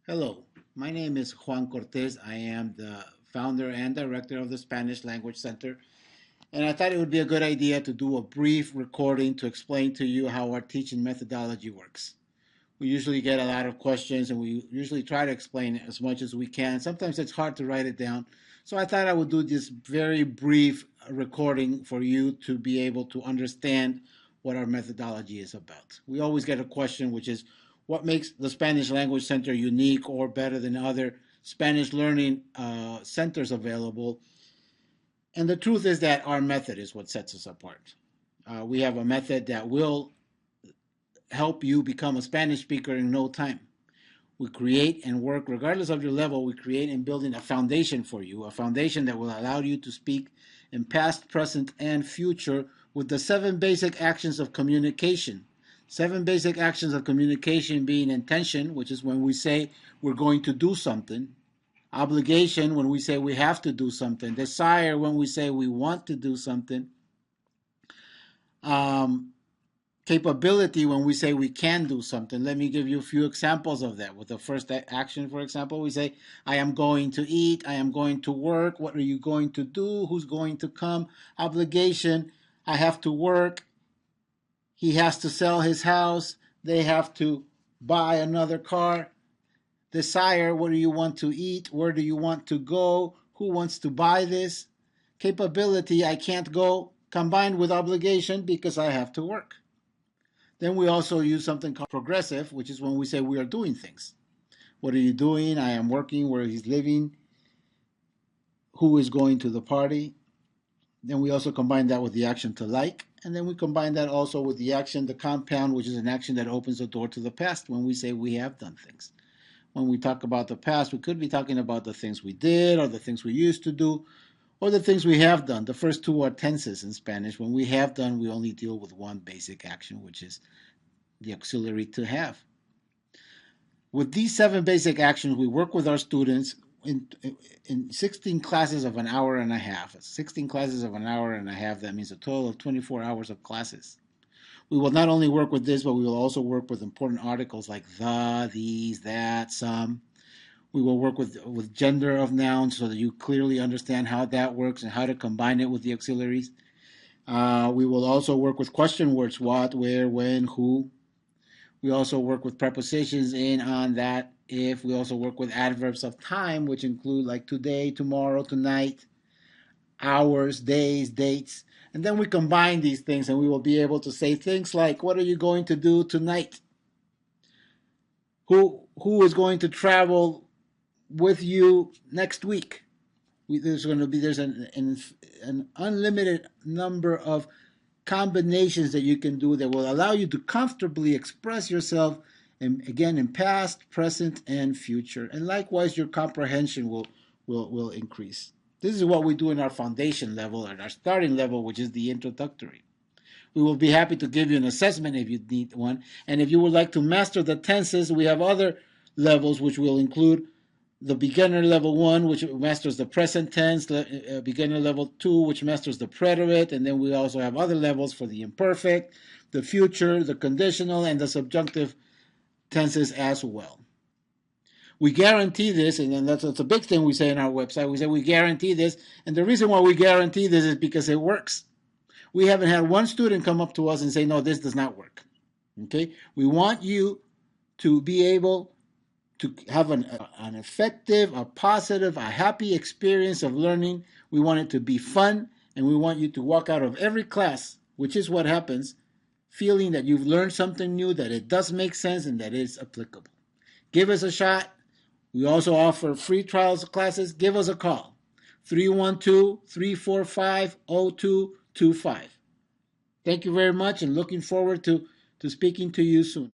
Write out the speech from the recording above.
Hello, my name is Juan Cortez. I am the founder and director of the Spanish Language Center, and I thought it would be a good idea to do a brief recording to explain to you how our teaching methodology works. We usually get a lot of questions, and we usually try to explain it as much as we can. Sometimes it's hard to write it down, so I thought I would do this very brief recording for you to be able to understand what our methodology is about. We always get a question, which is what makes the Spanish Language Center unique or better than other Spanish learning centers available. And the truth is that our method is what sets us apart. We have a method that will help you become a Spanish speaker in no time. We create and work, regardless of your level, we create and building a foundation for you, a foundation that will allow you to speak in past, present, and future with the 7 basic actions of communication. 7 basic actions of communication being intention, which is when we say we're going to do something. Obligation, when we say we have to do something. Desire, when we say we want to do something. Um, Capability, when we say we can do something. Let me give you a few examples of that. With the first action, for example, we say, I am going to eat, I am going to work, what are you going to do, who's going to come? Obligation, I have to work, he has to sell his house, they have to buy another car. Desire, what do you want to eat, where do you want to go, who wants to buy this? Capability, I can't go, combined with obligation because I have to work. Then we also use something called progressive, which is when we say we are doing things. What are you doing? I am working. Where he's living. Who is going to the party? Then we also combine that with the action to like. And then we combine that also with the action, the compound, which is an action that opens the door to the past when we say we have done things. When we talk about the past, we could be talking about the things we did or the things we used to do or the things we have done. The first two are tenses in Spanish. When we have done, we only deal with one basic action, which is the auxiliary to have. With these 7 basic actions, we work with our students in 16 classes of an hour and a half. 16 classes of an hour and a half, that means a total of 24 hours of classes. We will not only work with this, but we will also work with important articles like the, these, that, some. We will work with gender of nouns so that you clearly understand how that works and how to combine it with the auxiliaries. We will also work with question words, what, where, when, who. We also work with prepositions in, on, that, if. We also work with adverbs of time, which include like today, tomorrow, tonight, hours, days, dates. And then we combine these things and we will be able to say things like, what are you going to do tonight? Who is going to travel with you next week? There's an unlimited number of combinations that you can do that will allow you to comfortably express yourself, and again, in past, present, and future. And likewise, your comprehension will increase. This is what we do in our foundation level and our starting level, which is the introductory. We will be happy to give you an assessment if you need one. And if you would like to master the tenses, we have other levels which will include the beginner level 1, which masters the present tense, beginner level 2, which masters the preterite, and then we also have other levels for the imperfect, the future, the conditional, and the subjunctive tenses as well. We guarantee this, and then that's a big thing we say in our website. We say we guarantee this, and the reason why we guarantee this is because it works. We haven't had one student come up to us and say, no, this does not work. Okay? We want you to be able to have an effective, a positive, a happy experience of learning. We want it to be fun, and we want you to walk out of every class, which is what happens, feeling that you've learned something new, that it does make sense, and that it's applicable. Give us a shot. We also offer free trials classes. Give us a call, 312-345-0225. Thank you very much, and looking forward to speaking to you soon.